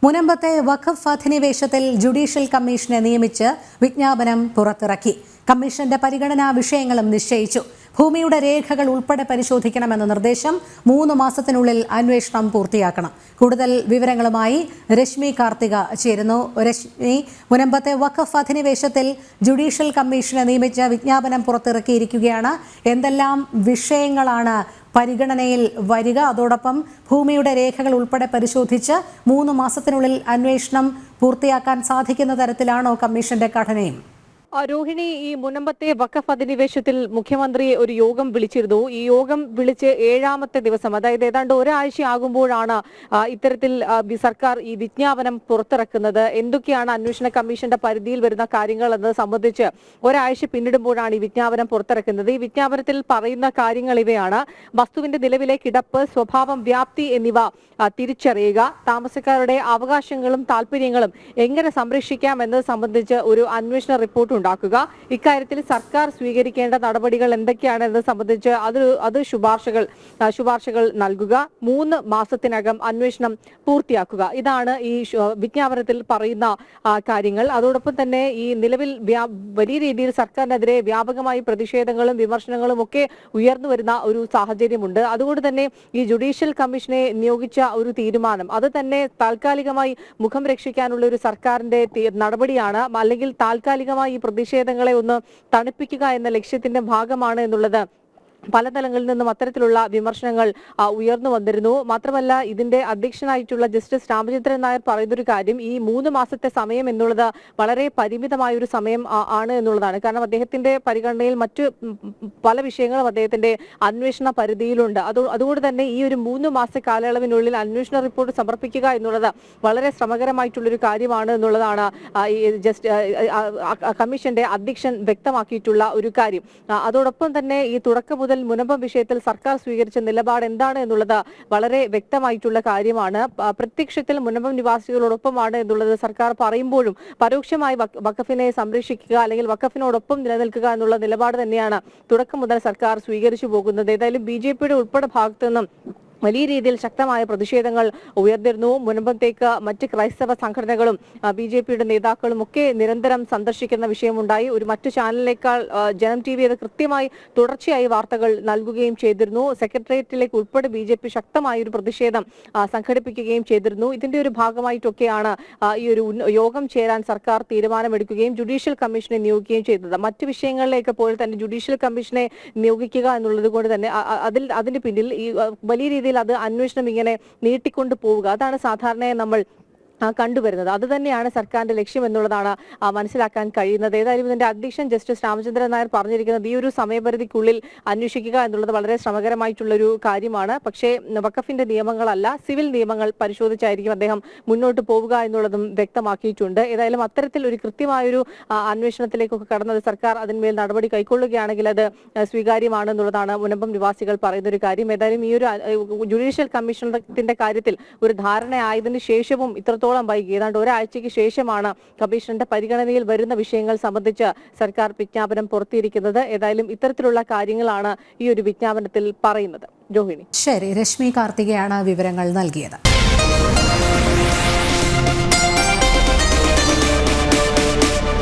മുനമ്പത്തെ വഖഫ് അധിനിവേശത്തിൽ judicial കമ്മീഷനെ നിയമിച്ച് വിജ്ഞാപനം പുറത്തിറക്കി. കമ്മീഷന്റെ പരിഗണനാ വിഷയങ്ങളും നിശ്ചയിച്ചു. ഭൂമിയുടെ രേഖകൾ ഉൾപ്പെടെ പരിശോധിക്കണമെന്ന നിർദ്ദേശം. 3 മാസത്തിനുള്ളിൽ അന്വേഷണം പൂർത്തിയാക്കണം. കൂടുതൽ വിവരങ്ങളുമായി രശ്മി കാർത്തിക ചേരുന്നു. രശ്മി, മുനമ്പത്തെ വഖഫ് അധിനിവേശത്തിൽ ജുഡീഷ്യൽ കമ്മീഷനെ നിയമിച്ച് വിജ്ഞാപനം പുറത്തിറക്കിയിരിക്കുകയാണ്. എന്തെല്ലാം വിഷയങ്ങളാണ് പരിഗണനയിൽ വരിക? അതോടൊപ്പം ഭൂമിയുടെ രേഖകൾ ഉൾപ്പെടെ പരിശോധിച്ച് 3 മാസത്തിനുള്ളിൽ അന്വേഷണം പൂർത്തിയാക്കാൻ സാധിക്കുന്ന തരത്തിലാണോ കമ്മീഷന്റെ ഘടനയും? രോഹിണി, ഈ മുനമ്പത്തെ വഖഫ് അധിനിവേശത്തിൽ മുഖ്യമന്ത്രി ഒരു യോഗം വിളിച്ചിരുന്നു. ഈ യോഗം വിളിച്ച് 7ാമത്തെ ദിവസം, അതായത് ഏതാണ്ട് ഒരാഴ്ച ആകുമ്പോഴാണ് ഇത്തരത്തിൽ സർക്കാർ ഈ വിജ്ഞാപനം പുറത്തിറക്കുന്നത്. എന്തൊക്കെയാണ് അന്വേഷണ കമ്മീഷന്റെ പരിധിയിൽ വരുന്ന കാര്യങ്ങൾ എന്നത് സംബന്ധിച്ച് ഒരാഴ്ച പിന്നിടുമ്പോഴാണ് ഈ വിജ്ഞാപനം പുറത്തിറക്കുന്നത്. ഈ വിജ്ഞാപനത്തിൽ പറയുന്ന കാര്യങ്ങൾ ഇവയാണ്: വസ്തുവിന്റെ നിലവിലെ കിടപ്പ്, സ്വഭാവം, വ്യാപ്തി എന്നിവ തിരിച്ചറിയുക, താമസക്കാരുടെ അവകാശങ്ങളും താല്പര്യങ്ങളും എങ്ങനെ സംരക്ഷിക്കാം എന്നത് സംബന്ധിച്ച് ഒരു അന്വേഷണ റിപ്പോർട്ട് ഉണ്ടാക്കുക, ഇക്കാര്യത്തിൽ സർക്കാർ സ്വീകരിക്കേണ്ട നടപടികൾ എന്തൊക്കെയാണ് എന്നത് സംബന്ധിച്ച് അത് ശുപാർശകൾ നൽകുക, 3 മാസത്തിനകം അന്വേഷണം പൂർത്തിയാക്കുക. ഇതാണ് ഈ വിജ്ഞാപനത്തിൽ പറയുന്ന കാര്യങ്ങൾ. അതോടൊപ്പം തന്നെ ഈ നിലവിൽ വലിയ രീതിയിൽ സർക്കാരിനെതിരെ വ്യാപകമായി പ്രതിഷേധങ്ങളും വിമർശനങ്ങളും ഒക്കെ ഉയർന്നു വരുന്ന ഒരു സാഹചര്യമുണ്ട്. അതുകൊണ്ട് തന്നെ ഈ ജുഡീഷ്യൽ കമ്മീഷനെ നിയോഗിച്ച ഒരു തീരുമാനം അത് തന്നെ താൽക്കാലികമായി മുഖം രക്ഷിക്കാനുള്ള ഒരു സർക്കാരിന്റെ നടപടിയാണ്, അല്ലെങ്കിൽ താൽക്കാലികമായി ഈ പ്രതിഷേധങ്ങളെ ഒന്ന് തണുപ്പിക്കുക എന്ന ലക്ഷ്യത്തിന്റെ ഭാഗമാണ് എന്നുള്ളത് പല തലങ്ങളിൽ നിന്നും അത്തരത്തിലുള്ള വിമർശനങ്ങൾ ഉയർന്നു വന്നിരുന്നു. മാത്രമല്ല, ഇതിന്റെ അധ്യക്ഷനായിട്ടുള്ള ജസ്റ്റിസ് രാമചന്ദ്രൻ നായർ പറയുന്നൊരു കാര്യം, ഈ 3 മാസത്തെ സമയം എന്നുള്ളത് വളരെ പരിമിതമായ ഒരു സമയം ആണ് എന്നുള്ളതാണ്. കാരണം അദ്ദേഹത്തിന്റെ പരിഗണനയിൽ മറ്റു പല വിഷയങ്ങളും അദ്ദേഹത്തിന്റെ അന്വേഷണ പരിധിയിലുണ്ട്. അതുകൊണ്ട് തന്നെ ഈ ഒരു 3 മാസ കാലയളവിനുള്ളിൽ അന്വേഷണ റിപ്പോർട്ട് സമർപ്പിക്കുക എന്നുള്ളത് വളരെ ശ്രമകരമായിട്ടുള്ളൊരു കാര്യമാണ് എന്നുള്ളതാണ് കമ്മീഷന്റെ അധ്യക്ഷൻ വ്യക്തമാക്കിയിട്ടുള്ള ഒരു കാര്യം. അതോടൊപ്പം തന്നെ ഈ തുടക്കം മുതൽ മുനമ്പം വിഷയത്തിൽ സർക്കാർ സ്വീകരിച്ച നിലപാട് എന്താണ് എന്നുള്ളത് വളരെ വ്യക്തമായിട്ടുള്ള കാര്യമാണ്. പ്രത്യക്ഷത്തിൽ മുനമ്പം നിവാസികളോടൊപ്പമാണ് എന്നുള്ളത് സർക്കാർ പറയുമ്പോഴും പരോക്ഷമായി വഖഫിനെ സംരക്ഷിക്കുക അല്ലെങ്കിൽ വഖഫിനോടൊപ്പം നിലനിൽക്കുക എന്നുള്ള നിലപാട് തന്നെയാണ് തുടക്കം മുതൽ സർക്കാർ സ്വീകരിച്ചു പോകുന്നത്. ഏതായാലും BJPയുടെ ഉൾപ്പെടെ ഭാഗത്തു നിന്നും വലിയ രീതിയിൽ ശക്തമായ പ്രതിഷേധങ്ങൾ ഉയർന്നിരുന്നു. മുനമ്പത്തേക്ക് മറ്റ് ക്രൈസ്തവ സംഘടനകളും BJPയുടെ നേതാക്കളും ഒക്കെ നിരന്തരം സന്ദർശിക്കുന്ന വിഷയമുണ്ടായി. ഒരു മറ്റു ചാനലിനേക്കാൾ ജനം TV അത് കൃത്യമായി തുടർച്ചയായി വാർത്തകൾ നൽകുകയും ചെയ്തിരുന്നു. സെക്രട്ടേറിയറ്റിലേക്ക് ഉൾപ്പെടെ BJP ശക്തമായ ഒരു പ്രതിഷേധം സംഘടിപ്പിക്കുകയും ചെയ്തിരുന്നു. ഇതിന്റെ ഒരു ഭാഗമായിട്ടൊക്കെയാണ് ഈ ഒരു യോഗം ചേരാൻ സർക്കാർ തീരുമാനമെടുക്കുകയും ജുഡീഷ്യൽ കമ്മീഷനെ നിയോഗിക്കുകയും ചെയ്തത്. മറ്റു വിഷയങ്ങളിലേക്ക് പോലെ തന്നെ ജുഡീഷ്യൽ കമ്മീഷനെ നിയോഗിക്കുക എന്നുള്ളത് കൊണ്ട് തന്നെ അതിന് പിന്നിൽ ഈ വലിയ രീതിയിൽ അത് അന്വേഷണം ഇങ്ങനെ നീട്ടിക്കൊണ്ടു പോവുക, അതാണ് സാധാരണയായി നമ്മൾ കണ്ടുവരുന്നത്. അത് തന്നെയാണ് സർക്കാരിന്റെ ലക്ഷ്യം എന്നുള്ളതാണ് മനസ്സിലാക്കാൻ കഴിയുന്നത്. ഏതായാലും ഇതിന്റെ അധ്യക്ഷൻ ജസ്റ്റിസ് രാമചന്ദ്രൻ നായർ പറഞ്ഞിരിക്കുന്നത് ഈ ഒരു സമയപരിധിക്കുള്ളിൽ അന്വേഷിക്കുക എന്നുള്ളത് വളരെ ശ്രമകരമായിട്ടുള്ള ഒരു കാര്യമാണ്. പക്ഷേ വഖഫിന്റെ നിയമങ്ങളല്ല, സിവിൽ നിയമങ്ങൾ പരിശോധിച്ചായിരിക്കും അദ്ദേഹം മുന്നോട്ട് പോവുക എന്നുള്ളതും വ്യക്തമാക്കിയിട്ടുണ്ട്. ഏതായാലും അത്തരത്തിൽ ഒരു കൃത്യമായൊരു അന്വേഷണത്തിലേക്കൊക്കെ കടന്നത് സർക്കാർ അതിന്മേൽ നടപടി കൈക്കൊള്ളുകയാണെങ്കിൽ അത് സ്വീകാര്യമാണെന്നുള്ളതാണ് മുനമ്പം നിവാസികൾ പറയുന്ന ഒരു കാര്യം. ഏതായാലും ഈ ഒരു ജുഡീഷ്യൽ കമ്മീഷന്റെ കാര്യത്തിൽ ഒരു ധാരണയായതിനു ശേഷവും ഇത്രത്തോളം വൈകി, ഏതാണ്ട് ഒരാഴ്ചയ്ക്ക് ശേഷമാണ് കമ്മീഷന്റെ പരിഗണനയിൽ വരുന്ന വിഷയങ്ങൾ സംബന്ധിച്ച് സർക്കാർ വിജ്ഞാപനം പുറത്തിയിരിക്കുന്നത്. ഏതായാലും ഇത്തരത്തിലുള്ള കാര്യങ്ങളാണ് ഈ ഒരു വിജ്ഞാപനത്തിൽ പറയുന്നത്. രോഹിണി. ശരി, രശ്മി കാർത്തികയാണ് വിവരങ്ങൾ നൽകിയത്.